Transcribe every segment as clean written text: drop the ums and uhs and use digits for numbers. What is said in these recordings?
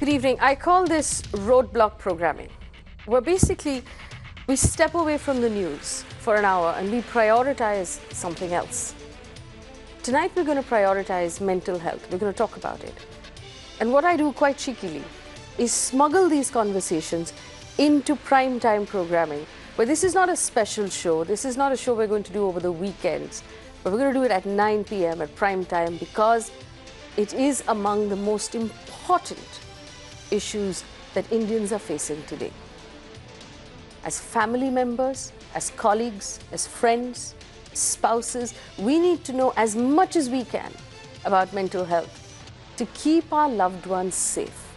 Good evening. I call this roadblock programming, where basically we step away from the news for an hour and we prioritize something else. Tonight we're going to prioritize mental health. We're going to talk about it. And what I do quite cheekily is smuggle these conversations into prime time programming, where this is not a special show. This is not a show we're going to do over the weekends, but we're going to do it at 9 p.m. at prime time because it is among the most important issues that Indians are facing today. As family members, as colleagues, as friends, spouses, we need to know as much as we can about mental health to keep our loved ones safe.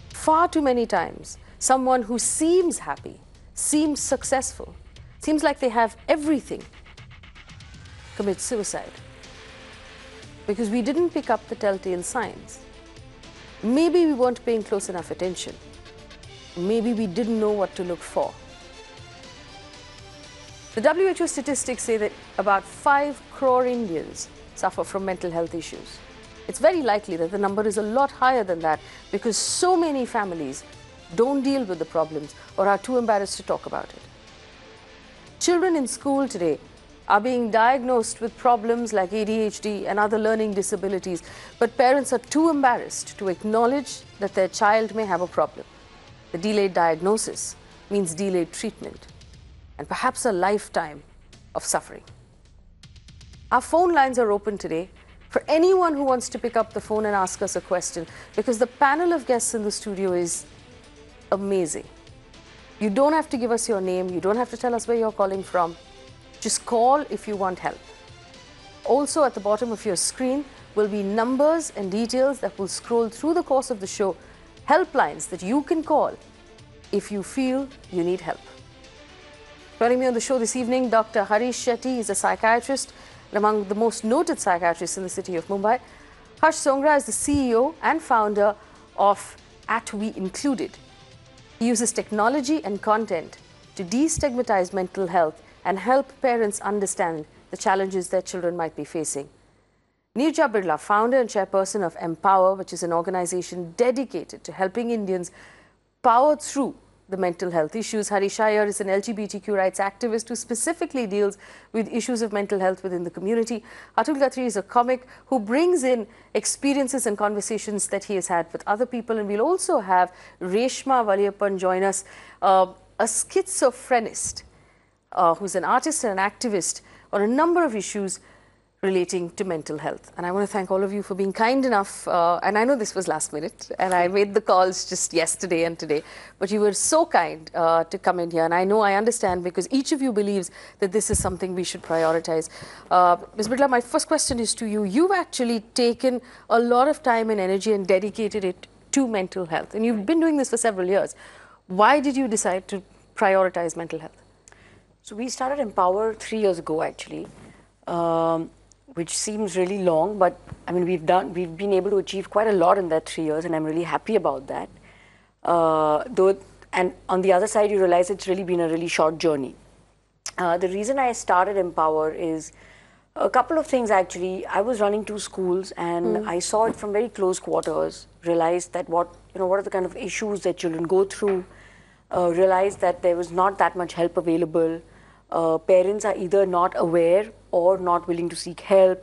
Far too many times, someone who seems happy, seems successful, seems like they have everything, commits suicide because we didn't pick up the telltale signs. Maybe we weren't paying close enough attention. Maybe we didn't know what to look for. The WHO statistics say that about 5 crore Indians suffer from mental health issues. It's very likely that the number is a lot higher than that because so many families don't deal with the problems or are too embarrassed to talk about it. Children in school today are being diagnosed with problems like ADHD and other learning disabilities, but parents are too embarrassed to acknowledge that their child may have a problem. The delayed diagnosis means delayed treatment and perhaps a lifetime of suffering. Our phone lines are open today for anyone who wants to pick up the phone and ask us a question, because the panel of guests in the studio is amazing. You don't have to give us your name. You don't have to tell us where you're calling from. Just call if you want help. Also, at the bottom of your screen will be numbers and details that will scroll through the course of the show, helplines that you can call if you feel you need help. Joining me on the show this evening, Dr. Harish Shetty is a psychiatrist and among the most noted psychiatrists in the city of Mumbai. Harsh Songra is the CEO and founder of At We Included. He uses technology and content to destigmatize mental health and help parents understand the challenges their children might be facing. Neerja Birla, founder and chairperson of Empower, which is an organization dedicated to helping Indians power through the mental health issues. Harish Iyer is an LGBTQ rights activist who specifically deals with issues of mental health within the community. Atul Khatri is a comic who brings in experiences and conversations that he has had with other people. And we'll also have Reshma Valiyappan join us, a schizophrenist who's an artist and an activist on a number of issues relating to mental health. And I want to thank all of you for being kind enough, and I know this was last minute, and I made the calls just yesterday and today, but you were so kind to come in here, and I understand because each of you believes that this is something we should prioritize. Ms. Birla, my first question is to you. You've actually taken a lot of time and energy and dedicated it to mental health, and you've been doing this for several years. Why did you decide to prioritize mental health? So we started Empower 3 years ago, actually, which seems really long, but I mean we've been able to achieve quite a lot in that 3 years, and I'm really happy about that. And on the other side, you realize it's really been a really short journey. The reason I started Empower is a couple of things actually. I was running 2 schools, and I saw it from very close quarters. Realized that what are the kind of issues that children go through. Realized that there was not that much help available. Parents are either not aware or not willing to seek help.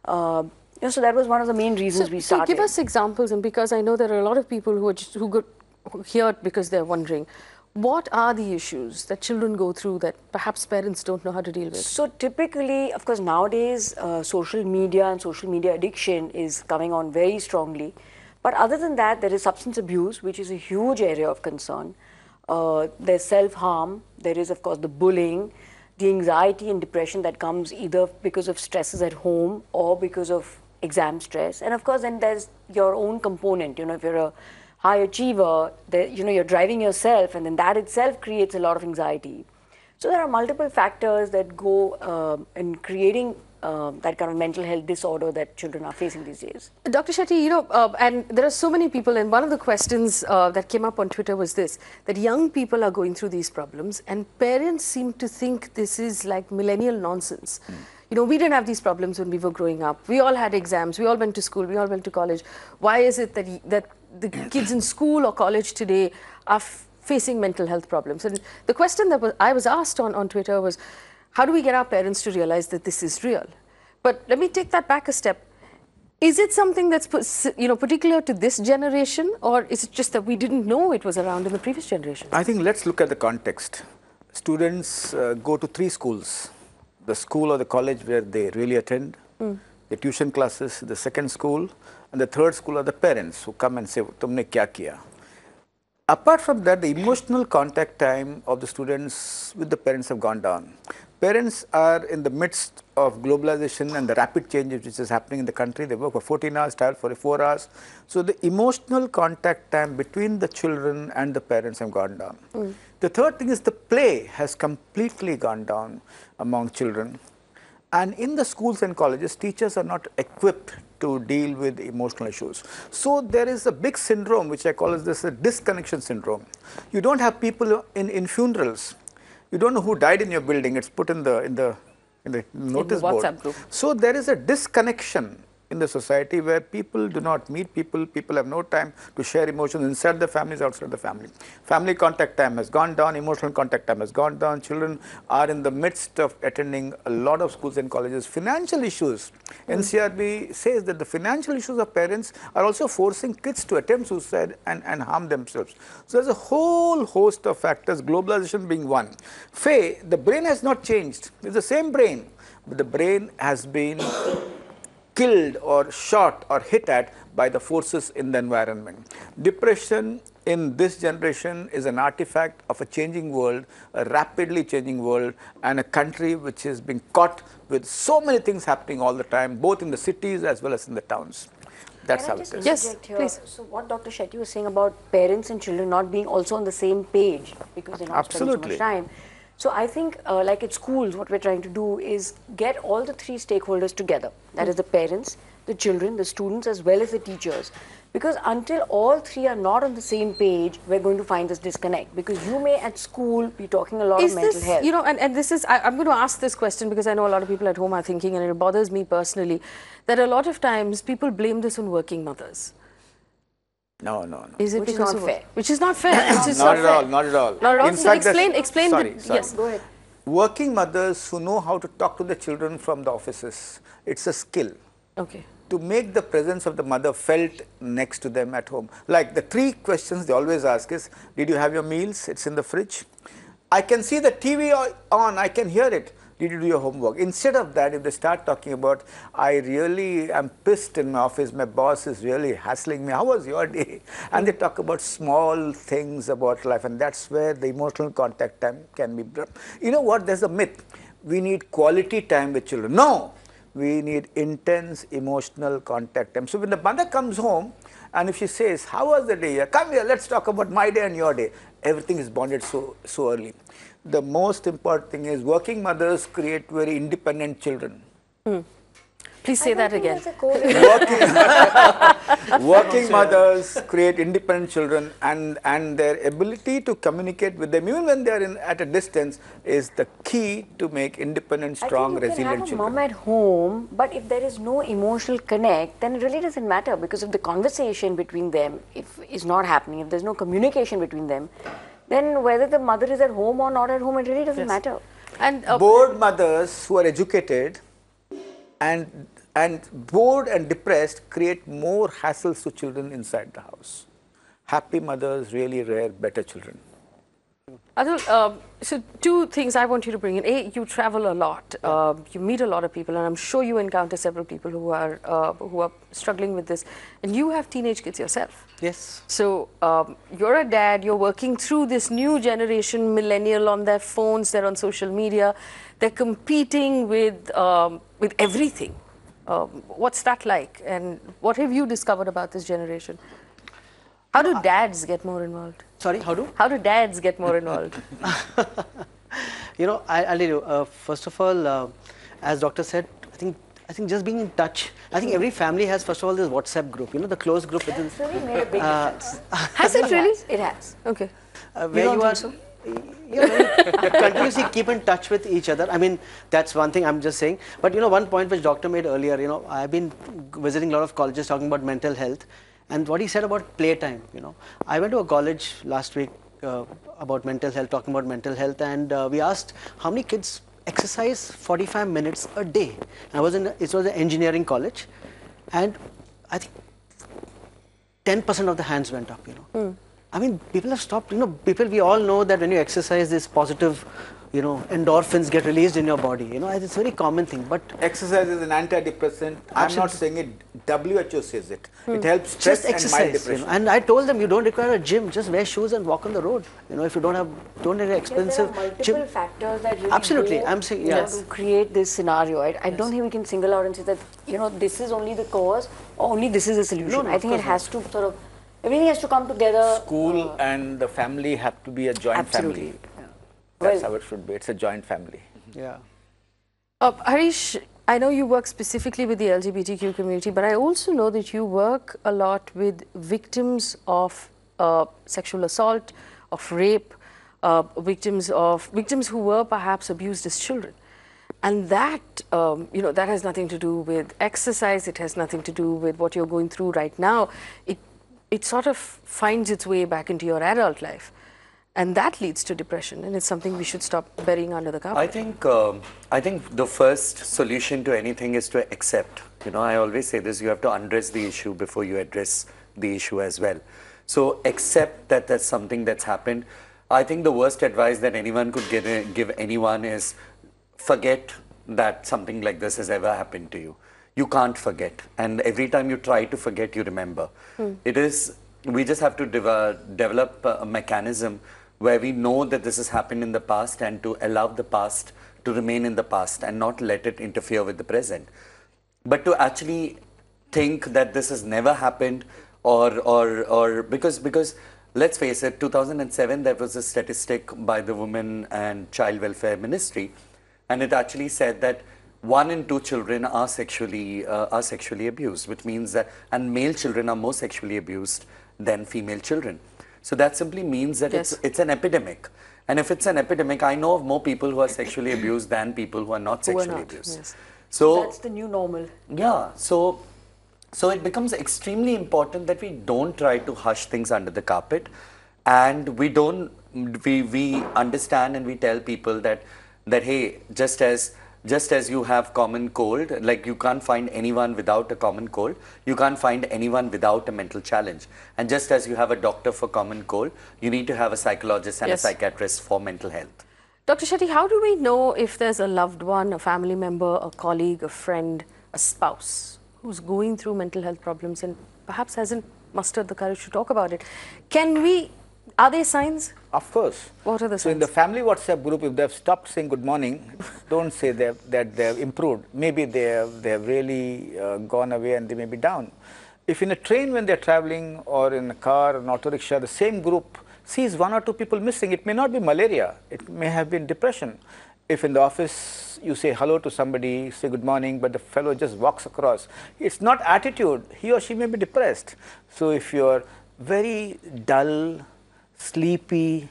So that was one of the main reasons we started. Give us examples, and because I know there are a lot of people who hear it because they're wondering, what are the issues that children go through that perhaps parents don't know how to deal with? So typically, of course, nowadays social media and social media addiction is coming on very strongly. But other than that, there is substance abuse, which is a huge area of concern. There's self-harm, there is of course the bullying, the anxiety and depression that comes either because of stresses at home or because of exam stress. And of course then there's your own component, if you're a high achiever, you're driving yourself, and then that itself creates a lot of anxiety. So there are multiple factors that go in creating that kind of mental health disorder that children are facing these days. Dr. Shetty, and there are so many people, and one of the questions that came up on Twitter was this, that young people are going through these problems and parents seem to think this is like millennial nonsense. You know, we didn't have these problems when we were growing up. We all had exams, we all went to school, we all went to college. Why is it that the kids in school or college today are facing mental health problems. And the question that I was asked on Twitter was, how do we get our parents to realize that this is real? But let me take that back a step. Is it something that's particular to this generation, or is it just that we didn't know it was around in the previous generation? I think let's look at the context. Students go to 3 schools. The school or the college where they really attend, the tuition classes, the second school, and the third school are the parents who come and say, "Tumne kya kiya?" Apart from that, the emotional contact time of the students with the parents have gone down. Parents are in the midst of globalization and the rapid changes which is happening in the country. They work for 14 hours, travel for 4 hours. So the emotional contact time between the children and the parents have gone down. The third thing is the play has completely gone down among children. And in the schools and colleges, teachers are not equipped to deal with emotional issues. So there is a big syndrome, which I call as this a disconnection syndrome. You don't have people in funerals. You don't know who died in your building. It's put in the notice board. WhatsApp group. So there is a disconnection in the society where people do not meet people, people have no time to share emotions inside the families, outside the family. Family contact time has gone down, emotional contact time has gone down. Children are in the midst of attending a lot of schools and colleges. Financial issues. NCRB says that the financial issues of parents are also forcing kids to attempt suicide and harm themselves. So there's a whole host of factors, globalization being one. Faye, the brain has not changed. It's the same brain, but the brain has been killed or shot or hit at by the forces in the environment. Depression in this generation is an artifact of a changing world, a rapidly changing world, and a country which is being caught with so many things happening all the time, both in the cities as well as in the towns. That's how it is. Yes, please. So what Dr. Shetty was saying about parents and children not being also on the same page because they're not spending so much time. So I think like at schools, what we're trying to do is get all the 3 stakeholders together. That is the parents, the children, the students, as well as the teachers. Because until all 3 are not on the same page, we're going to find this disconnect. Because you may at school be talking a lot of mental health. You know, and this is, I'm going to ask this question because I know a lot of people at home are thinking, and it bothers me personally, that a lot of times people blame this on working mothers. No, no, no. Is it Which is because not of fair. Which is not fair. Which is Not at all, not at all. Not at all. In So fact, explain. sorry. Yes, go ahead. Working mothers who know how to talk to the children from the offices, it's a skill. Okay. To make the presence of the mother felt next to them at home. Like the 3 questions they always ask is, did you have your meals? It's in the fridge. I can see the TV on, I can hear it. Did you do your homework? Instead of that, if they start talking about, I really am pissed in my office, my boss is really hassling me, how was your day? And they talk about small things about life, and that's where the emotional contact time can be brought. You know what, there's a myth. We need quality time with children. No, we need intense emotional contact time. So when the mother comes home, and if she says, how was the day? Come here, let's talk about my day and your day. Everything is bonded so early. The most important thing is working mothers create very independent children. Please say that again. Working mothers create independent children, and their ability to communicate with them, even when they are at a distance, is the key to make independent, strong, resilient children. You can have a mom at home, but if there is no emotional connect, then it really doesn't matter, because if the conversation between them is not happening, if there's no communication between them, then whether the mother is at home or not at home, it really doesn't matter. And bored mothers who are educated and bored and depressed create more hassles to children inside the house. Happy mothers really rear better children. Atul, so 2 things I want you to bring in. A, you travel a lot. You meet a lot of people, and I'm sure you encounter several people who are struggling with this. And you have teenage kids yourself. Yes. So you're a dad. You're working through this new generation, millennial, on their phones. They're on social media. They're competing with everything. What's that like? And what have you discovered about this generation? How do dads get more involved? Sorry, how do? How do dads get more involved? You know, I'll tell you, first of all, as doctor said, I think just being in touch. I think every family has, first of all, this WhatsApp group, you know, the closed group within. It's really made a big difference. Has it really? It has. Okay. Where you are, you continuously keep in touch with each other. I mean, that's one thing I'm just saying. But, you know, one point which doctor made earlier, you know, I've been visiting a lot of colleges talking about mental health. And what he said about playtime, I went to a college last week about mental health, talking about mental health, and we asked how many kids exercise 45 minutes a day. It was an engineering college, and I think 10% of the hands went up, I mean, people have stopped, we all know that when you exercise, this positive, endorphins get released in your body, it's a very common thing, but... Exercise is an antidepressant. I'm not saying it, WHO says it. It helps stress just and mild depression. and I told them, you don't require a gym, just wear shoes and walk on the road, if you don't need an expensive there are multiple gym. factors that really Absolutely, go, I'm saying, to create this scenario. I don't think we can single out and say that, this is only the cause or only this is the solution. No, I think it has to sort of, everything has to come together. School and the family have to be a joint family. Yeah. That's how it should be. It's a joint family. Yeah. Harish, I know you work specifically with the LGBTQ community, but I also know that you work a lot with victims of sexual assault, of rape, victims who were perhaps abused as children. And that, that has nothing to do with exercise. It has nothing to do with what you're going through right now. It sort of finds its way back into your adult life. And that leads to depression, and it's something we should stop burying under the carpet. I think the first solution to anything is to accept. I always say this, you have to undress the issue before you address the issue as well. So accept that that's something that's happened. I think the worst advice that anyone could give anyone is forget that something like this has ever happened to you. You can't forget, and every time you try to forget, you remember. We just have to develop a mechanism where we know that this has happened in the past and to allow the past to remain in the past and not let it interfere with the present. But to actually think that this has never happened or because let's face it, 2007 there was a statistic by the Women and Child Welfare Ministry, and it actually said that 1 in 2 children are sexually abused, which means that, and male children are more sexually abused than female children. So that simply means that it's an epidemic. And if it's an epidemic, I know of more people who are sexually abused than people who are not sexually abused. Yes. So that's the new normal. Yeah. So it becomes extremely important that we don't try to hush things under the carpet, and we understand and we tell people that hey, just as you have common cold, like you can't find anyone without a common cold, you can't find anyone without a mental challenge. And just as you have a doctor for common cold, you need to have a psychologist and a psychiatrist for mental health. Dr. Shetty, how do we know if there's a loved one, a family member, a colleague, a friend, a spouse who's going through mental health problems and perhaps hasn't mustered the courage to talk about it? Are there signs? Of course. What are the signs? So in the family WhatsApp group, if they've stopped saying good morning, don't say that they've improved. Maybe they have really gone away and they may be down. If in a train when they're traveling or in a car or an auto rickshaw, the same group sees 1 or 2 people missing, it may not be malaria, it may have been depression. If in the office you say hello to somebody, say good morning, but the fellow just walks across, it's not attitude, he or she may be depressed. So if you're very dull, sleepy,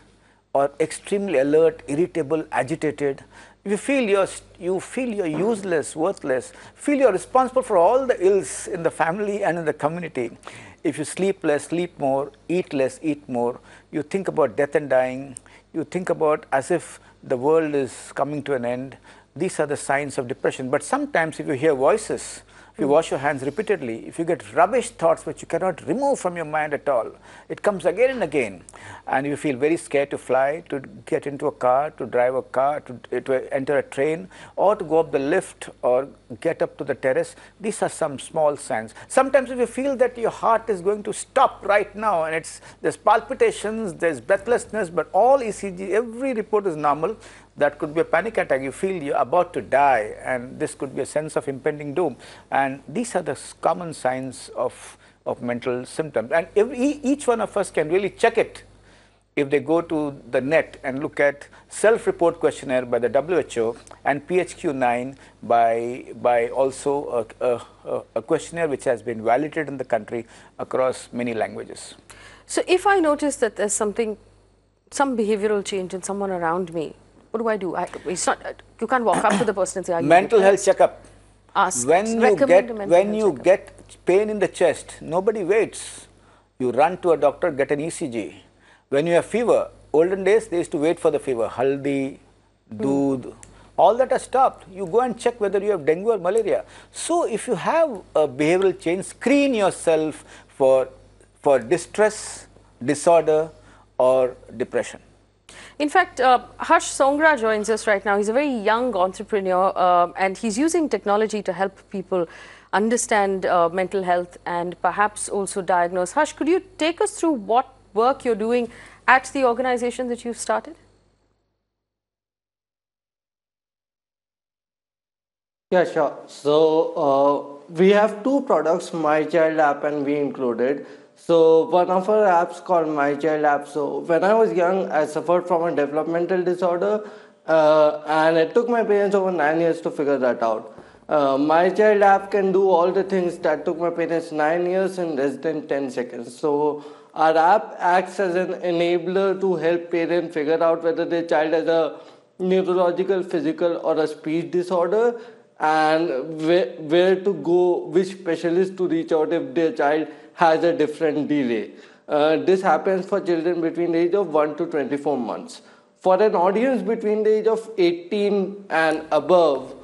or extremely alert, irritable, agitated, if you feel you're useless, worthless, feel you're responsible for all the ills in the family and in the community. If you sleep less, sleep more, eat less, eat more, you think about death and dying, you think about as if the world is coming to an end, these are the signs of depression. But sometimes if you hear voices, if you wash your hands repeatedly, if you get rubbish thoughts which you cannot remove from your mind at all, it comes again and again, and you feel very scared to fly, to get into a car, to drive a car, to enter a train, or to go up the lift or get up to the terrace, these are some small signs. Sometimes if you feel that your heart is going to stop right now and there's palpitations, there's breathlessness, but all ECG, every report is normal, that could be a panic attack. You feel you're about to die, and this could be a sense of impending doom. And these are the common signs of mental symptoms. And each one of us can really check it if they go to the net and look at self-report questionnaire by the WHO and PHQ-9 by also a questionnaire which has been validated in the country across many languages. So if I notice that there's some behavioral change in someone around me, what do? You can't walk up to the person and say, mental health checkup. Ask. When you get pain in the chest, nobody waits. You run to a doctor, get an ECG. When you have fever, olden days they used to wait for the fever, haldi, doodh, all that has stopped. You go and check whether you have dengue or malaria. So if you have a behavioral change, screen yourself for distress, disorder or depression. In fact, Harsh Songra joins us right now. He's a very young entrepreneur and he's using technology to help people understand mental health and perhaps also diagnose. Harsh, could you take us through what work you're doing at the organization that you've started? Yeah, sure. So we have two products, My Child app and We Included. So one of our apps called My Child app. So when I was young, I suffered from a developmental disorder and it took my parents over 9 years to figure that out. My Child app can do all the things that took my parents 9 years in less than 10 seconds. So our app acts as an enabler to help parents figure out whether their child has a neurological, physical or a speech disorder, and where to go, which specialist to reach out if their child has a different delay. This happens for children between the age of 1 to 24 months. For an audience between the age of 18 and above,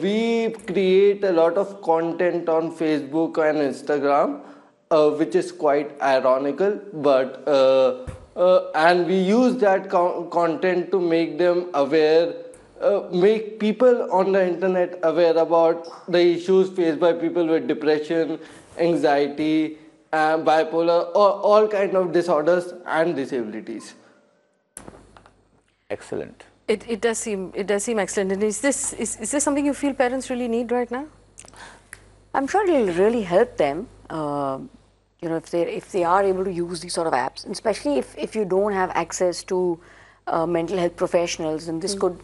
we create a lot of content on Facebook and Instagram, which is quite ironical, but and we use that content to make them aware, make people on the internet aware about the issues faced by people with depression, anxiety, bipolar, or all kind of disorders and disabilities. Excellent. It does seem excellent. And is this something you feel parents really need right now? I'm sure it'll really help them. You know, if they are able to use these sort of apps, and especially if you don't have access to mental health professionals, and this could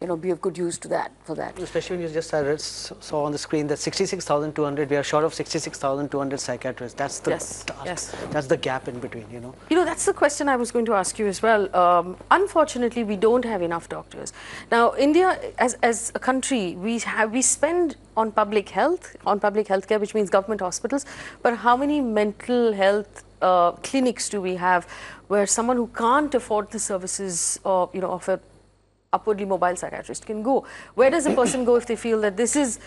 you know, be of good use to for that. Especially when you just saw on the screen that 66,200, we are short of 66,200 psychiatrists. That's the that's the gap in between, you know. You know, that's the question I was going to ask you as well. Unfortunately, we don't have enough doctors. Now, India, as a country, we spend on public healthcare, which means government hospitals. But how many mental health clinics do we have where someone who can't afford the services, you know, of a upwardly mobile psychiatrist can go? Where does a person go if they feel that this is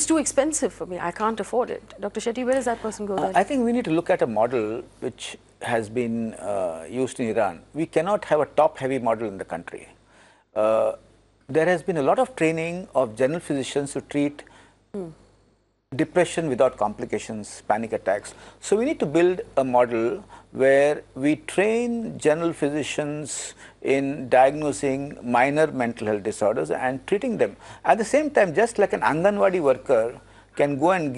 too expensive for me, I can't afford it? Dr. Shetty, where does that person go then? I think we need to look at a model which has been used in Iran. We cannot have a top-heavy model in the country. There has been a lot of training of general physicians to treat depression without complications, panic attacks. So we need to build a model where we train general physicians in diagnosing minor mental health disorders and treating them. At the same time, just like an Anganwadi worker can go and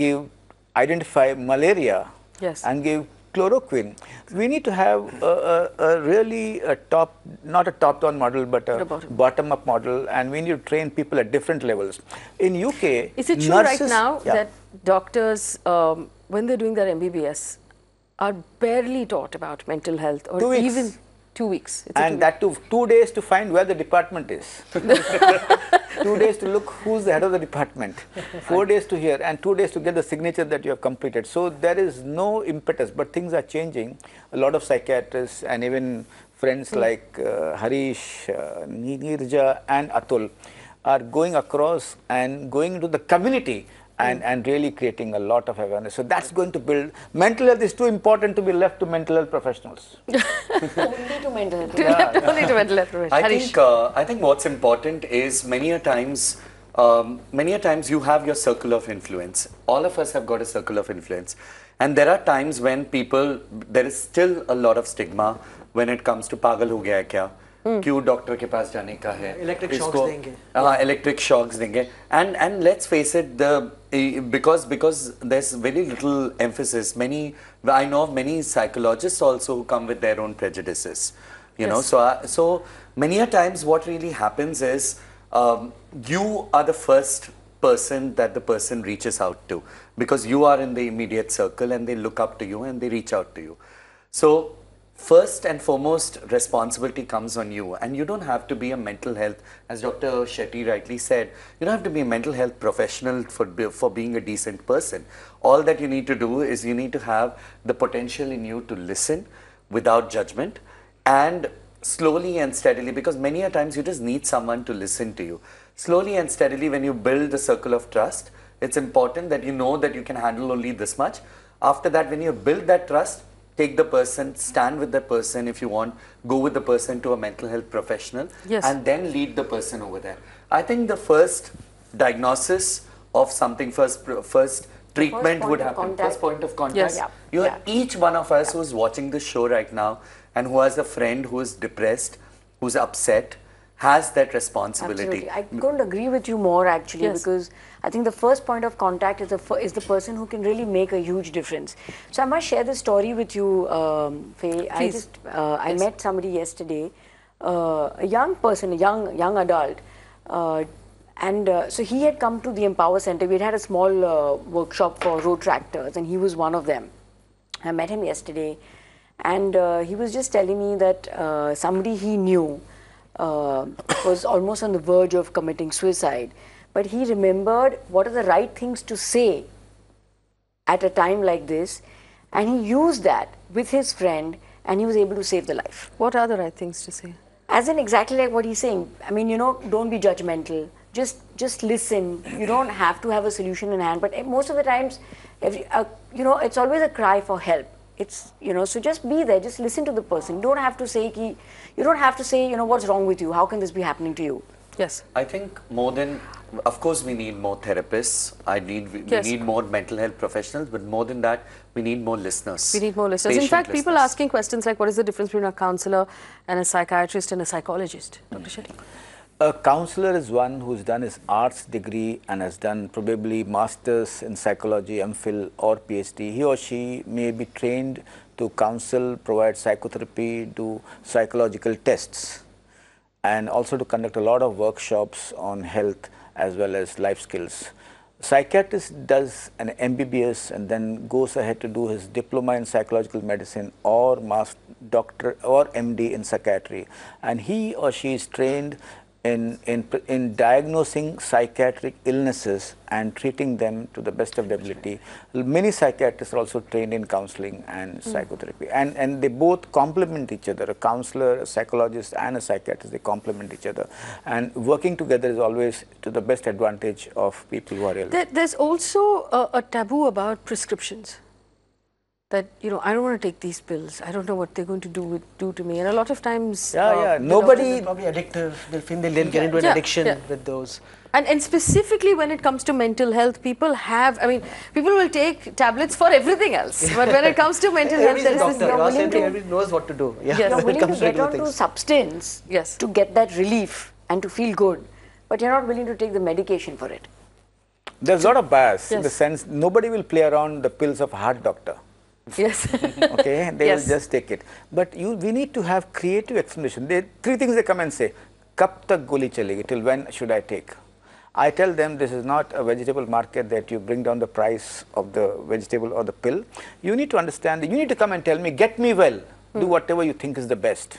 identify malaria and give chloroquine, we need to have not a top-down model, but a bottom-up model, and we need to train people at different levels. In UK, is it true right now that doctors, when they're doing their MBBS, are barely taught about mental health, or 2 weeks. Even 2 weeks? And that too, 2 days to find where the department is. 2 days to look who's the head of the department, 4 days to hear, and 2 days to get the signature that you have completed. So there is no impetus, but things are changing. A lot of psychiatrists and even friends like Harish, Nirja and Atul are going across and going into the community and really creating a lot of awareness. So that's going to build. Mental health is too important to be left to mental health professionals. Only to mental health. Only to mental health professionals. I think what's important is many a times you have your circle of influence. All of us have got a circle of influence. And there are times when there is still a lot of stigma when it comes to pagal ho gaya hai kya? क्यों doctor के पास जाने का है, electric shocks देंगे, electric shocks देंगे, and let's face it, because there's very little emphasis. I know of many psychologists also who come with their own prejudices, you know. So many a times what really happens is you are the first person that the person reaches out to, because you are in the immediate circle and they look up to you and they reach out to you. So first and foremost responsibility comes on you, and you don't have to be a mental health, as Dr. Shetty rightly said, you don't have to be a mental health professional for being a decent person. All that you need to do is you need to have the potential in you to listen without judgment, and slowly and steadily, because many a times you just need someone to listen to you. Slowly and steadily, when you build the circle of trust, it's important that you know that you can handle only this much. After that, when you build that trust, take the person, stand with the person if you want, go with the person to a mental health professional, Yes. and then lead the person over there. I think the first diagnosis of something, first treatment point would of happen. contact. First point of contact. Yes. Yeah. You, Yeah. each one of us who is watching this show right now and who has a friend who is depressed, who's upset, has that responsibility. Absolutely. I couldn't agree with you more actually, Yes. because I think the first point of contact is the person who can really make a huge difference. So I must share this story with you, Faye. Please. I met somebody yesterday, a young person, a young adult, so he had come to the Empower Center. We had a small workshop for road tractors, and he was one of them. I met him yesterday, and he was just telling me that somebody he knew was almost on the verge of committing suicide, but he remembered what are the right things to say at a time like this, and he used that with his friend, and he was able to save the life. What are the right things to say? As in exactly like what he's saying. I mean, don't be judgmental. Just listen. You don't have to have a solution in hand, but most of the times, it's always a cry for help. It's, so just be there, just listen to the person. You don't have to say, what's wrong with you? How can this be happening to you? Yes. I think more than, of course, we need more therapists. We need more mental health professionals, but more than that, we need more listeners. We need more listeners. In Patient fact, people listeners. asking questions like, what is the difference between a counselor and a psychiatrist and a psychologist? Dr. Shetty? A counselor is one who's done his arts degree and has done probably masters in psychology, MPhil or PhD. He or she may be trained to counsel, provide psychotherapy, do psychological tests, and also to conduct a lot of workshops on health as well as life skills. Psychiatrist does an MBBS and then goes ahead to do his diploma in psychological medicine or doctor or MD in psychiatry, and he or she is trained in diagnosing psychiatric illnesses and treating them to the best of their ability. Many psychiatrists are also trained in counseling and psychotherapy, and they both complement each other. A counselor, a psychologist and a psychiatrist, they complement each other, and working together is always to the best advantage of people who are ill. There's also a taboo about prescriptions. That, I don't want to take these pills. I don't know what they're going to do to me. And a lot of times... Nobody... Probably addictive. They'll think they'll get into an addiction with those. And specifically when it comes to mental health, people will take tablets for everything else. But when it comes to mental health, there is this... Everybody knows what to do. Yeah. You're When it willing to comes get regular onto things. substance to get that relief and to feel good, but you're not willing to take the medication for it. There's a lot of bias in the sense nobody will play around the pills of a heart doctor. Yes. Okay, they will just take it. But we need to have creative explanation. Three things they come and say, "Kab tak goli chalegi? Till when should I take?" I tell them this is not a vegetable market that you bring down the price of the vegetable or the pill. You need to understand, you need to come and tell me, get me well. Do whatever you think is the best.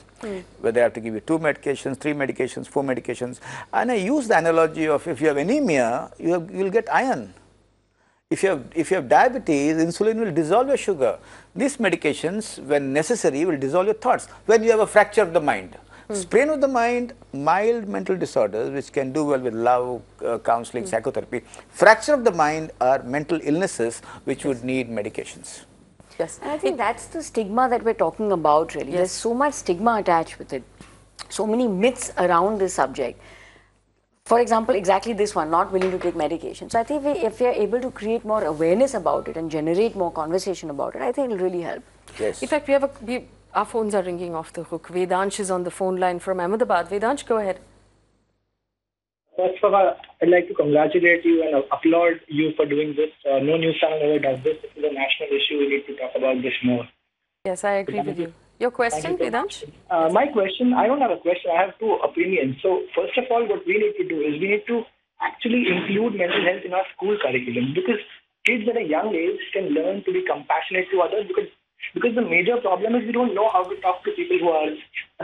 Whether I have to give you 2 medications, 3 medications, 4 medications. And I use the analogy of if you have anemia, you will get iron. If you have diabetes, insulin will dissolve your sugar. These medications, when necessary, will dissolve your thoughts. When you have a fracture of the mind, sprain of the mind, mild mental disorders, which can do well with love, counseling, psychotherapy. Fracture of the mind are mental illnesses which would need medications. Yes. And I think that's the stigma that we're talking about, really. There's so much stigma attached with it. So many myths around this subject. For example, exactly this one, not willing to take medication. So I think if we are able to create more awareness about it and generate more conversation about it, I think it will really help. Yes. In fact, our phones are ringing off the hook. Vedansh is on the phone line from Ahmedabad. Vedansh, go ahead. First of all, I'd like to congratulate you and applaud you for doing this. No news channel ever does this. This is a national issue. We need to talk about this more. Yes, I agree with you. Your question, Vedansh? My question, I don't have a question. I have 2 opinions. So first of all, what we need to do is we need to actually include mental health in our school curriculum, because kids at a young age can learn to be compassionate to others, because Because the major problem is we don't know how to talk to people who are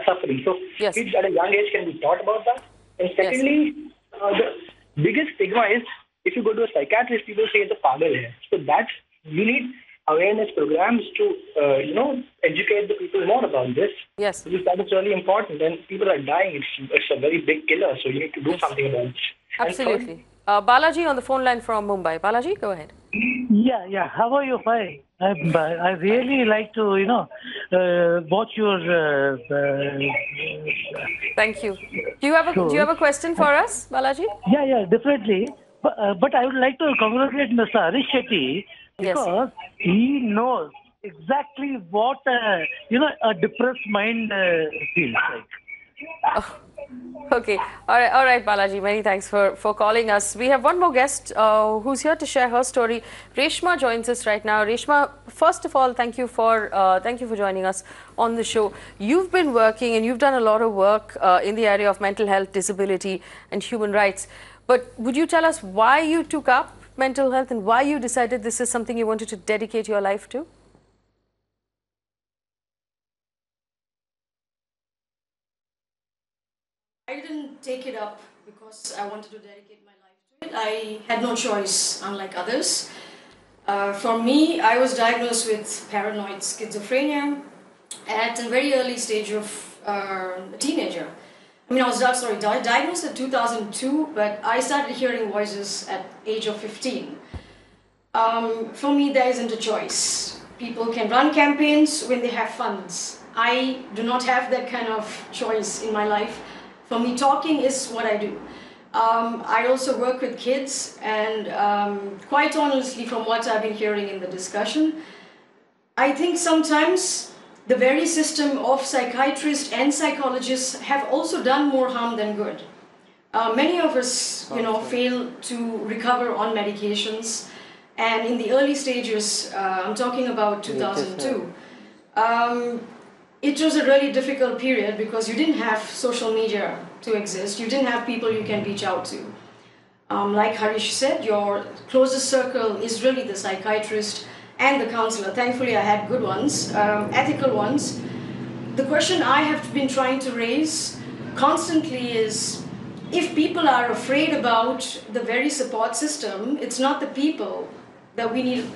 suffering. So Yes. kids at a young age can be taught about that. And secondly, the biggest stigma is if you go to a psychiatrist, people say it's a pagal hai. So that's, you need awareness programs to, educate the people more about this. Yes. Because that is really important. And people are dying. It's a very big killer. So you need to do something about it. Absolutely. Balaji on the phone line from Mumbai. Balaji, go ahead. Yeah. How are you, Faye? I really like to, watch your. Thank you. Do you have a question for us, Balaji? Yeah, definitely. But I would like to congratulate Mr. Harish Shetty because he knows exactly what a depressed mind feels like. Okay. All right, Balaji. Many thanks for calling us. We have one more guest who's here to share her story. Reshma joins us right now. Reshma, first of all, thank you for joining us on the show. You've been working and you've done a lot of work in the area of mental health, disability, and human rights. But would you tell us why you took up mental health and why you decided this is something you wanted to dedicate your life to? I didn't take it up because I wanted to dedicate my life to it. I had no choice, unlike others. For me, I was diagnosed with paranoid schizophrenia at a very early stage of a teenager. I mean, I was diagnosed in 2002, but I started hearing voices at age of 15. For me, there isn't a choice. People can run campaigns when they have funds. I do not have that kind of choice in my life. For me, talking is what I do. I also work with kids, and quite honestly, from what I've been hearing in the discussion, I think sometimes the very system of psychiatrists and psychologists have also done more harm than good. Many of us, fail to recover on medications, and in the early stages, I'm talking about 2002. It was a really difficult period because you didn't have social media to exist. You didn't have people you can reach out to. Like Harish said, your closest circle is really the psychiatrist and the counselor. Thankfully, I had good ones, ethical ones. The question I have been trying to raise constantly is, if people are afraid about the very support system, it's not the people that we need to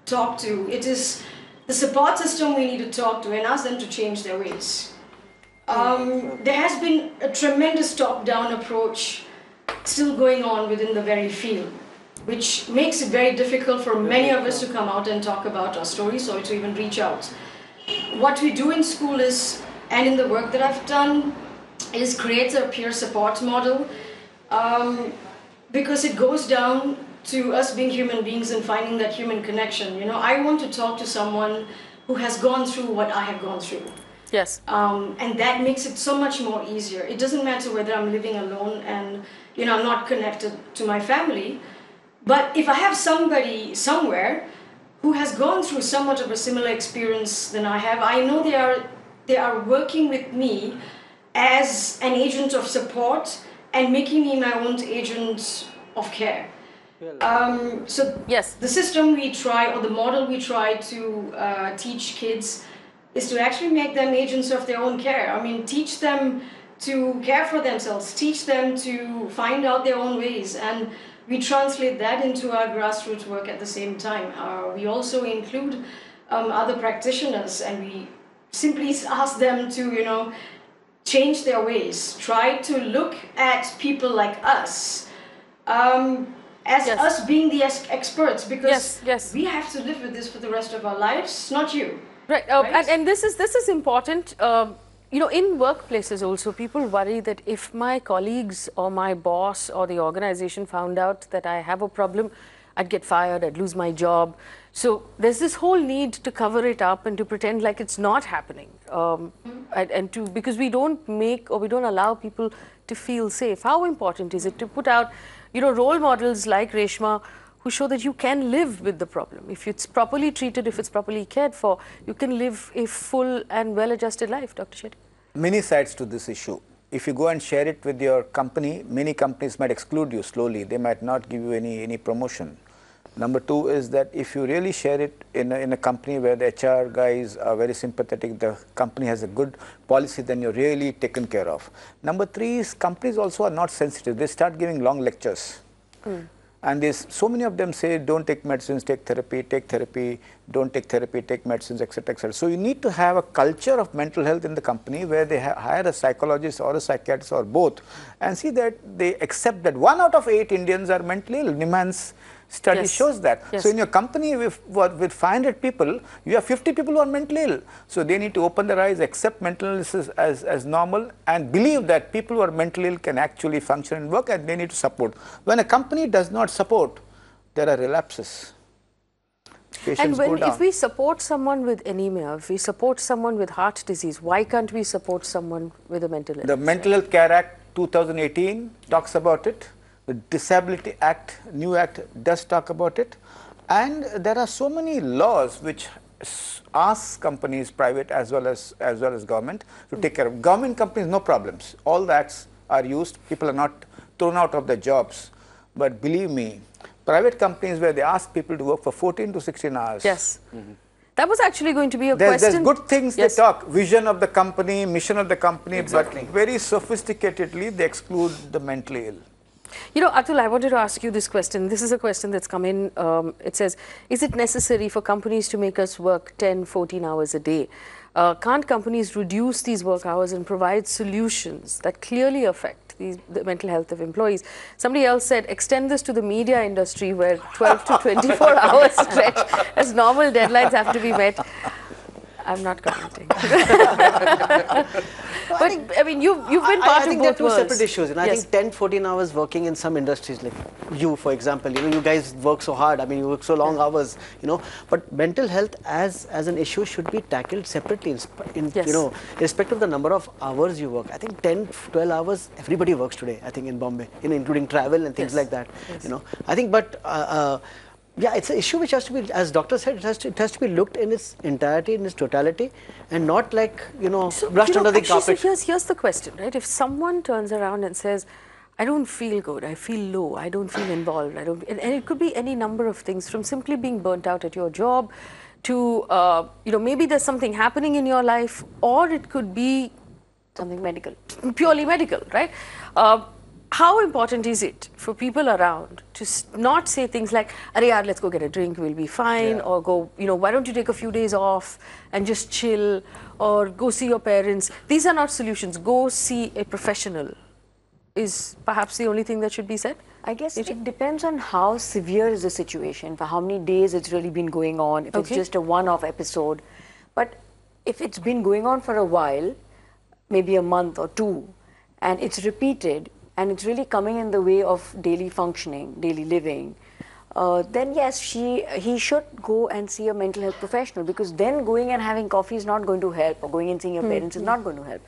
talk to. It is the support system we need to talk to and ask them to change their ways. There has been a tremendous top-down approach still going on within the very field, which makes it very difficult for many of us to come out and talk about our stories or to even reach out. What we do in school is, and in the work that I've done, is create a peer support model, because it goes down to us being human beings and finding that human connection. I want to talk to someone who has gone through what I have gone through. Yes. And that makes it so much more easier. It doesn't matter whether I'm living alone and I'm not connected to my family, but if I have somebody somewhere who has gone through somewhat of a similar experience than I have, I know they are working with me as an agent of support and making me my own agent of care. So yes, the system we try, or the model we try to teach kids, is to actually make them agents of their own care. I mean, teach them to care for themselves, teach them to find out their own ways, and we translate that into our grassroots work at the same time. We also include other practitioners, and we simply ask them to, change their ways, try to look at people like us, as us being the experts, because we have to live with this for the rest of our lives, not you. Right, and this is important. In workplaces also, people worry that if my colleagues or my boss or the organization found out that I have a problem, I'd get fired, I'd lose my job. So there's this whole need to cover it up and to pretend like it's not happening, because we don't allow people to feel safe. How important is it to put out, role models like Reshma, who show that you can live with the problem. If it's properly treated, if it's properly cared for, you can live a full and well-adjusted life, Dr. Shetty. Many sides to this issue. If you go and share it with your company, many companies might exclude you slowly. They might not give you any promotion. Number two is that if you really share it in a company where the HR guys are very sympathetic, the company has a good policy, then you're really taken care of. Number three is companies also are not sensitive. They start giving long lectures. And there's so many of them say, don't take medicines, take therapy, don't take therapy, take medicines, etc., etc. So you need to have a culture of mental health in the company where they hire a psychologist or a psychiatrist or both, and see that they accept that 1 out of 8 Indians are mentally ill. Niman's study shows that. So in your company with 500 people, you have 50 people who are mentally ill. So they need to open their eyes, accept mental illness as normal, and believe that people who are mentally ill can actually function and work, and they need to support. When a company does not support, there are relapses. Patients go down. If we support someone with anemia, if we support someone with heart disease, why can't we support someone with a mental illness? The Mental Health Care Act 2018 talks about it. The Disability Act, new act, does talk about it. And there are so many laws which ask companies, private as well as government, to take care of. Government companies, no problems. All the acts are used. People are not thrown out of their jobs. But believe me, private companies where they ask people to work for 14 to 16 hours. Yes. That was actually going to be a question. There's good things they talk, vision of the company, mission of the company, but very sophisticatedly they exclude the mentally ill. You know, Atul, I wanted to ask you this question. This is a question that's come in. It says, is it necessary for companies to make us work 10, 14 hours a day? Can't companies reduce these work hours and provide solutions that clearly affect the mental health of employees? Somebody else said, extend this to the media industry where 12 to 24 hours stretch as normal deadlines have to be met. I'm not commenting. But I mean, you've been part of both worlds. I think they're two separate issues. And I think 10, 14 hours working in some industries, like you, for example, you know, you guys work so hard. I mean, you work so long hours, you know. But mental health as an issue should be tackled separately, you know, irrespective of the number of hours you work. I think 10, 12 hours, everybody works today, I think, in Bombay, including travel and things like that, you know. I think, but yeah, it's an issue which has to be, as doctor said, it has to be looked in its entirety, in its totality, and not like, you know, brushed under the carpet. So here's the question, right? If someone turns around and says, I don't feel good, I feel low, I don't feel involved, and it could be any number of things, from simply being burnt out at your job to, you know, maybe there's something happening in your life, or it could be something medical, purely medical, right? How important is it for people around to not say things like, "Arey yaar, let's go get a drink, we'll be fine," or go, you know, why don't you take a few days off and just chill, or go see your parents? These are not solutions. Go see a professional is perhaps the only thing that should be said. I guess it depends on how severe is the situation, for how many days it's really been going on, if it's just a one-off episode. But if it's been going on for a while, maybe a month or two, and it's repeated, and it's really coming in the way of daily functioning, daily living, then yes, he should go and see a mental health professional, because then going and having coffee is not going to help, or going and seeing your parents is not going to help.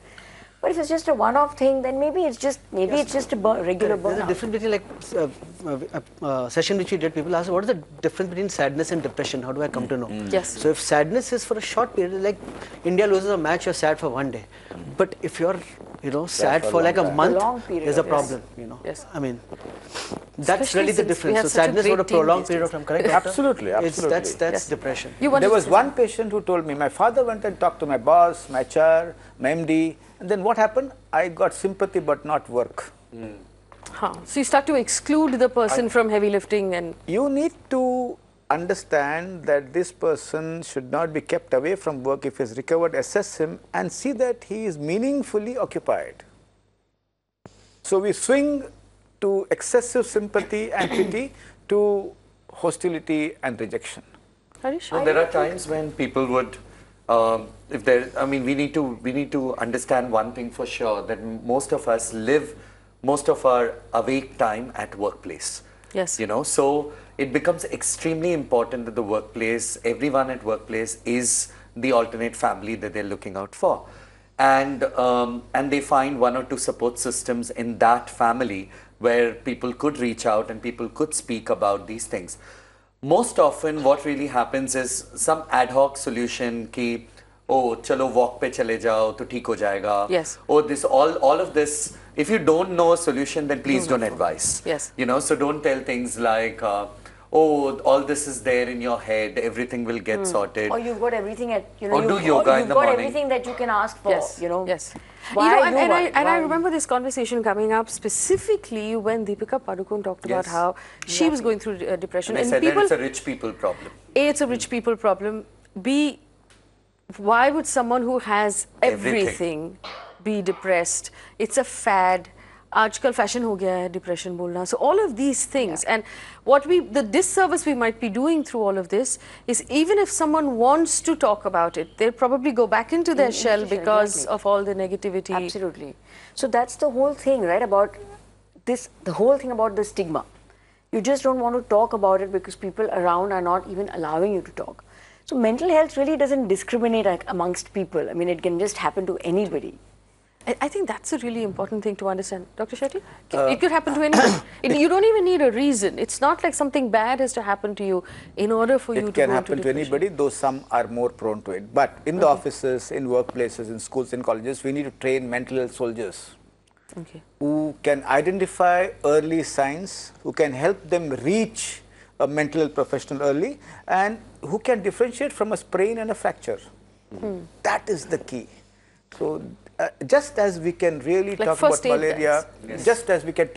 But if it's just a one-off thing, then maybe it's just a regular burnout. There's a difference between, like, a session which we did, people asked, what is the difference between sadness and depression? How do I come to know? Yes. So if sadness is for a short period, like India loses a match, you're sad for one day. But if you're, you know, sad for like a month, there's a problem, you know. Yes. I mean, that's really the difference. So sadness for a prolonged period of time, correct? Absolutely, absolutely. That's depression. There was one patient who told me, my father went and talked to my boss, my HR, my MD, and then what happened? I got sympathy but not work. So you start to exclude the person from heavy lifting, and you need to understand that this person should not be kept away from work. If he's recovered, assess him and see that he is meaningfully occupied. So we swing to excessive sympathy and pity to hostility and rejection. Well, there are times when people would, we need to understand one thing for sure, that most of us live most of our awake time at workplace. Yes. You know, so it becomes extremely important that the workplace, everyone at workplace is the alternate family that they're looking out for. And they find one or two support systems in that family where people could reach out and people could speak about these things. Most often what really happens is some ad hoc solution ki, oh, chalo walk pe chale jao, to theek ho jayega. Yes. Oh, this, all of this, if you don't know a solution, then please don't advise. Yes. You know, so don't tell things like, oh, all this is there in your head, everything will get sorted. Or you've got everything at, you know, Or do yoga in the morning. You've got everything that you can ask for, Yes, you know. yes. Why You know, are you worried? and I remember this conversation coming up specifically when Deepika Padukone talked about Yes. how she was going through depression. And I said that it's a rich people problem. A, it's a rich people problem. B, why would someone who has everything be depressed? It's a fad. आजकल fashion हो गया है depression बोलना. So all of these things, and the disservice we might be doing through all of this is, even if someone wants to talk about it, they'll probably go back into their shell because of all the negativity. Absolutely. So that's the whole thing, right, about this, the whole thing about the stigma. You just don't want to talk about it because people around are not even allowing you to talk. So mental health really doesn't discriminate amongst people. I mean, it can just happen to anybody. I think that's a really important thing to understand. Dr. Shetty? It could happen to anyone. You don't even need a reason. It's not like something bad has to happen to you in order for you to go into depression. It can happen to depression. anybody, though some are more prone to it. But in the offices, in workplaces, in schools, in colleges, we need to train mental health soldiers who can identify early signs, who can help them reach a mental health professional early, and who can differentiate from a sprain and a fracture. That is the key. So, just as we can really talk about malaria, just as we can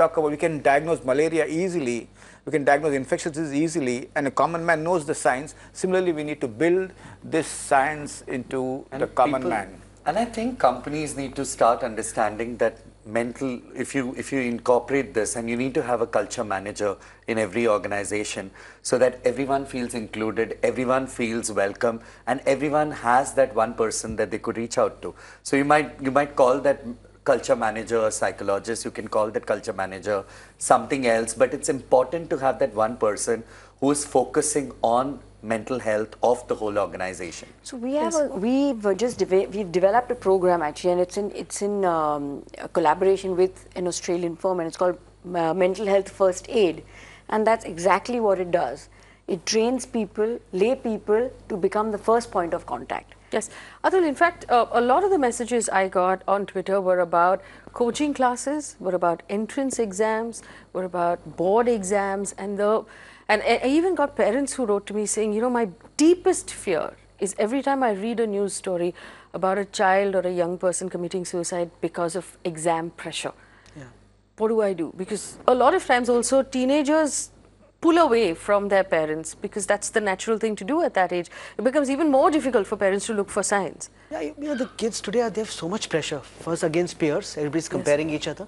diagnose malaria easily, we can diagnose infectious disease easily, and a common man knows the signs. Similarly, we need to build this science into the common man. And I think companies need to start understanding that mental, if you incorporate this, and you need to have a culture manager in every organization so that everyone feels included, everyone feels welcome, and everyone has that one person that they could reach out to. So you might call that culture manager a psychologist, you can call that culture manager something else, but it's important to have that one person who is focusing on mental health of the whole organization. So we have we've developed a program actually, and it's in a collaboration with an Australian firm, and it's called Mental Health First Aid, and that's exactly what it does. It trains people, lay people, to become the first point of contact. Yes, Atul, in fact, a lot of the messages I got on Twitter were about coaching classes, were about entrance exams, were about board exams, and I even got parents who wrote to me saying, you know, my deepest fear is every time I read a news story about a child or a young person committing suicide because of exam pressure. Yeah. What do I do? Because a lot of times also teenagers pull away from their parents because that's the natural thing to do at that age. It becomes even more difficult for parents to look for signs. Yeah, you know, the kids today, they have so much pressure. First against peers, everybody's comparing each other.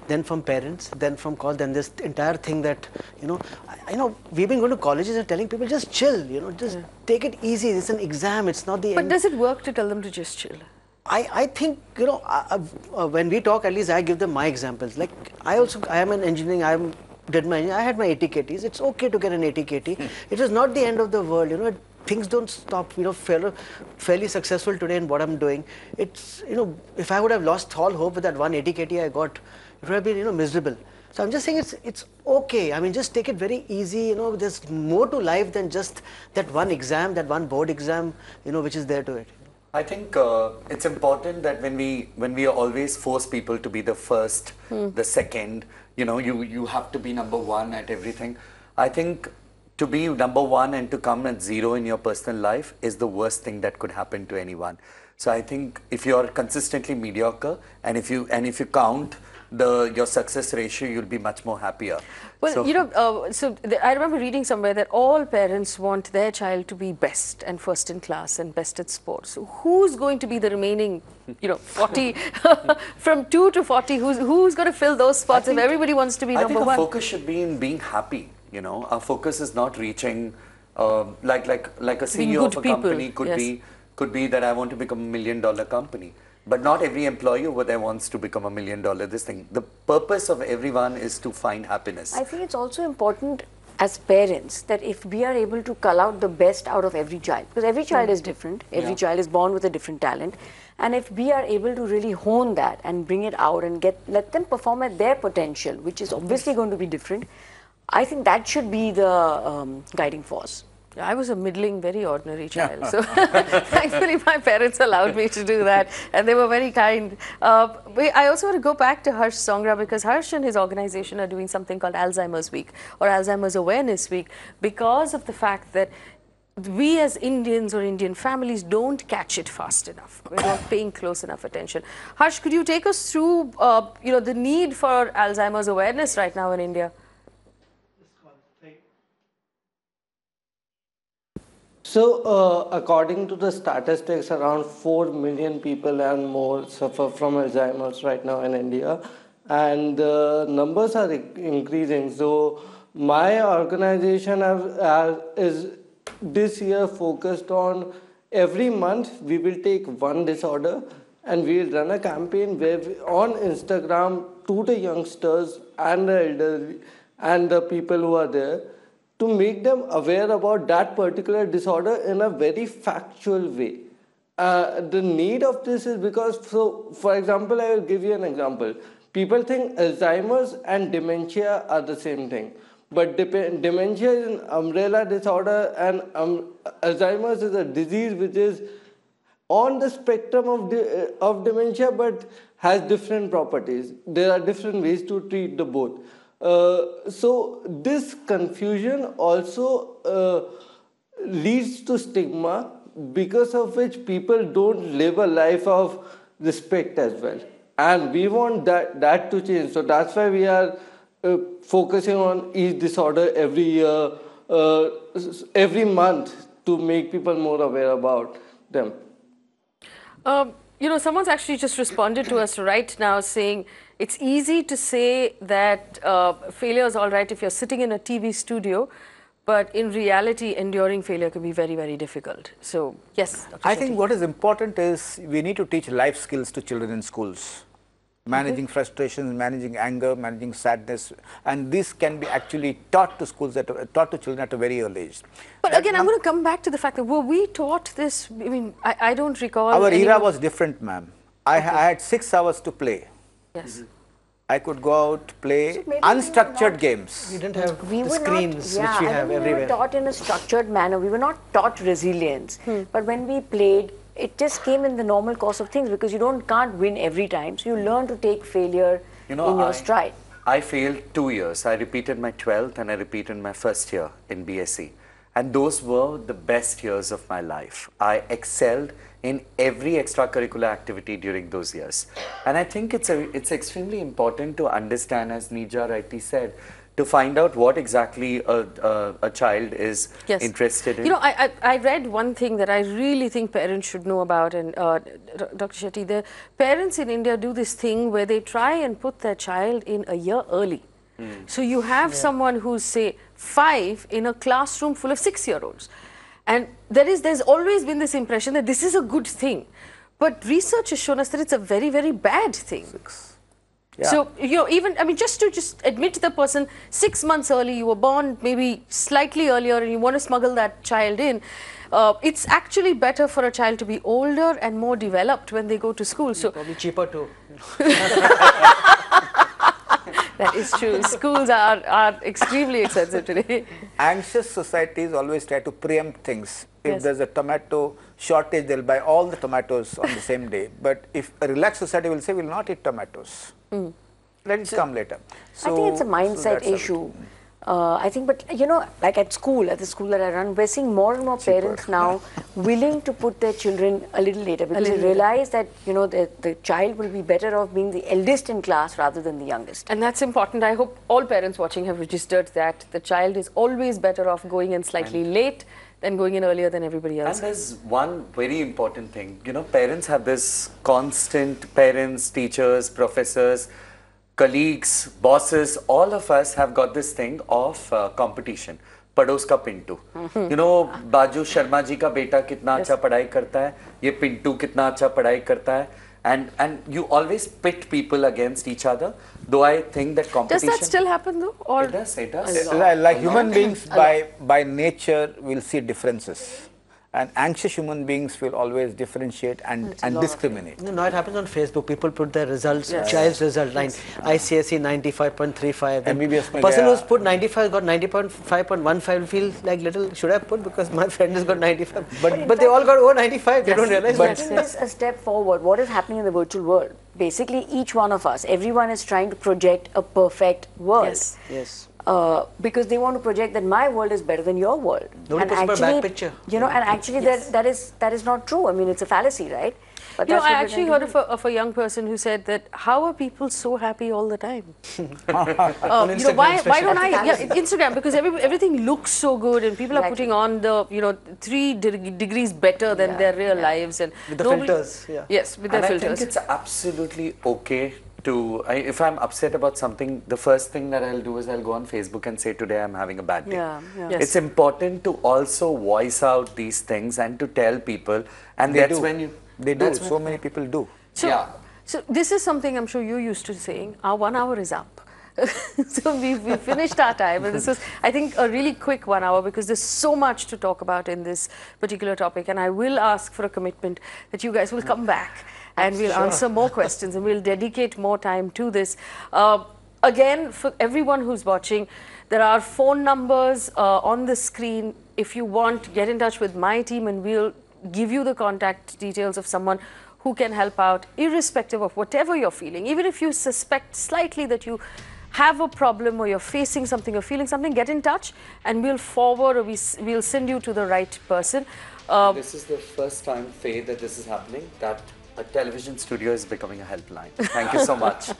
Then from parents, then from college, then this entire thing that, you know, we've been going to colleges and telling people just chill, you know, just take it easy. It's an exam, it's not the end. But does it work to tell them to just chill? I think, you know, when we talk, at least I give them my examples. Like, I am an engineering, I had my 80 KTs. It's okay to get an 80 KT. It is not the end of the world, you know. Things don't stop, you know, fairly successful today in what I'm doing. It's, you know, if I would have lost all hope with that 180 KT I got, it would have been, you know, miserable. So I'm just saying it's okay. I mean, just take it very easy, you know, there's more to life than just that one exam, that one board exam, you know, which is there to it. I think it's important that when we always force people to be the first, the second, you know, you have to be number one at everything. I think to be number one and to come at zero in your personal life is the worst thing that could happen to anyone. So I think if you're consistently mediocre, and if you count your success ratio, you'll be much more happier. Well, so, you know, I remember reading somewhere that all parents want their child to be best and first in class and best at sports. So who's going to be the remaining, you know, 40, from 2 to 40, who's going to fill those spots if everybody wants to be number one? I think our focus should be in being happy, you know. Our focus is not reaching, like a CEO of a company could be that I want to become $1 million company. But not every employee over there wants to become $1 million, this thing. The purpose of everyone is to find happiness. I think it's also important as parents that if we are able to cull out the best out of every child, because every child is different, every child is born with a different talent, and if we are able to really hone that and bring it out and let them perform at their potential, which is obviously going to be different, I think that should be the guiding force. I was a middling, very ordinary child. So thankfully my parents allowed me to do that, and they were very kind. I also want to go back to Harsh Songra, because Harsh and his organization are doing something called Alzheimer's Week or Alzheimer's Awareness Week, because of the fact that we as Indians or Indian families don't catch it fast enough. We're not paying close enough attention. Harsh, could you take us through the need for Alzheimer's awareness right now in India? So, according to the statistics, around 4 million people and more suffer from Alzheimer's right now in India, and the numbers are increasing. So, my organization is this year focused on every month we will take one disorder and we will run a campaign where on Instagram to the youngsters and the elderly and the people who are there, to make them aware about that particular disorder in a very factual way. The need of this is because, so for example, I will give you an example. People think Alzheimer's and dementia are the same thing. But dementia is an umbrella disorder, and Alzheimer's is a disease which is on the spectrum of dementia but has different properties. There are different ways to treat the both. So this confusion also leads to stigma, because of which people don't live a life of respect as well. And we want that to change. So that's why we are focusing on each disorder every year, every month, to make people more aware about them. Someone's actually just responded to us right now saying it's easy to say that failure is all right if you're sitting in a TV studio, but in reality, enduring failure can be very, very difficult. So, yes, Dr. I think what is important is we need to teach life skills to children in schools. Managing frustrations, managing anger, managing sadness, and this can be actually taught to schools, taught to children at a very early age. But again, I'm going to come back to the fact that were we taught this? I mean, I don't recall. Our era was different, ma'am. I had 6 hours to play. Yes. I could go out, play unstructured games. We didn't have the screens which we have everywhere. We were taught in a structured manner. We were not taught resilience. But when we played, it just came in the normal course of things, because you can't win every time. So you learn to take failure in your stride. I failed 2 years. I repeated my 12th and I repeated my first year in BSc. And those were the best years of my life. I excelled in every extracurricular activity during those years. And I think it's extremely important to understand, as Nija rightly said, to find out what exactly a child is interested in. I read one thing that I really think parents should know about, and Dr. Shetty, the parents in India do this thing where they try and put their child in a year early. So you have someone who's, say, 5 in a classroom full of 6-year-olds. And there's always been this impression that this is a good thing. But research has shown us that it's a very, very bad thing. Yeah. So, just to admit to the person 6 months early, you were born maybe slightly earlier and you want to smuggle that child in, it's actually better for a child to be older and more developed when they go to school. So probably cheaper too. That is true. Schools are extremely expensive today. Anxious societies always try to preempt things. If there's a tomato shortage, they'll buy all the tomatoes on the same day. But if a relaxed society will say, we'll not eat tomatoes. Let it come later. So, I think it's a mindset issue. I think, but like at the school that I run, we're seeing more and more parents now willing to put their children a little later, because they realize that, the child will be better off being the eldest in class rather than the youngest. And that's important. I hope all parents watching have registered that the child is always better off going in slightly late than going in earlier than everybody else. And there's one very important thing. Parents have this constant, parents, teachers, professors, colleagues, bosses, all of us have got this thing of competition. Pados ka Pintu. Baju Sharma ji ka beta kitna acha padhai karta hai, ye Pintu kitna acha padhai karta hai. And you always pit people against each other, though I think that competition... Does that still happen though? Or it does. Like human beings by nature will see differences. And anxious human beings will always differentiate and discriminate. No, it happens on Facebook. People put their results, Yes. child's result, ICSE 95.35. MBBS mein person gaya. who's put 95 got 90.5.15 will feel like little, should I have put because my friend has got 95. But they all got over 95. They don't realize that. Taking this a step forward, what is happening in the virtual world? Basically, each one of us, everyone is trying to project a perfect world. Yes. Yes. Because they want to project that my world is better than your world. Nobody puts up a back picture. You know, and actually that is not true. I mean, it's a fallacy, right? But You know, that's I what we're actually trying heard to of a young person who said that, how are people so happy all the time? On You know, Instagram why especially. don't I? That's a Yeah, Instagram, because everything looks so good and people are Exactly. putting on the, 3 degrees better than their real lives. And With the nobody- filters, yeah. Yes, with their And I filters. think it's absolutely okay to, if I'm upset about something, the first thing that I'll do is I'll go on Facebook and say, today I'm having a bad day. Yeah, yeah. Yes. It's important to also voice out these things and to tell people, and They that's do. when you... They do. that's So many people do. So, Yeah. so this is something I'm sure you're used to saying. Our 1 hour is up. So we finished our time, and this was, I think, a really quick 1 hour because there's so much to talk about in this particular topic. And I will ask for a commitment that you guys will come back and we'll answer more questions and we'll dedicate more time to this. Again, for everyone who's watching, there are phone numbers on the screen. If you want, get in touch with my team and we'll give you the contact details of someone who can help out, irrespective of whatever you're feeling. Even if you suspect slightly that you have a problem or you're facing something or feeling something, get in touch and we'll forward or we'll send you to the right person. This is the first time, Faye, that this is happening, that a television studio is becoming a helpline. Thank you so much.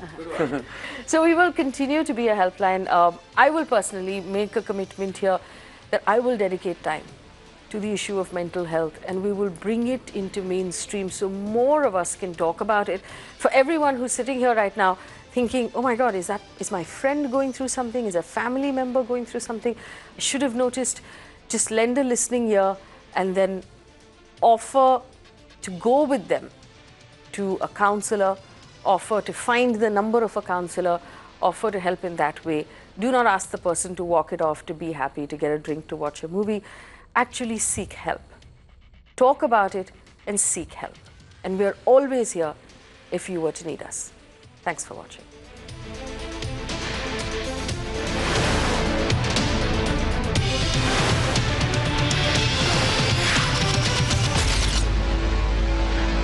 So we will continue to be a helpline. I will personally make a commitment here that I will dedicate time to the issue of mental health and we will bring it into mainstream so more of us can talk about it. For everyone who's sitting here right now thinking, oh my God, is my friend going through something? Is a family member going through something? I should have noticed. Just lend a listening ear and then offer to go with them to a counselor, offer to find the number of a counselor, offer to help in that way. Do not ask the person to walk it off, to be happy, to get a drink, to watch a movie. Actually seek help. Talk about it and seek help. And we're always here if you were to need us. Thanks for watching.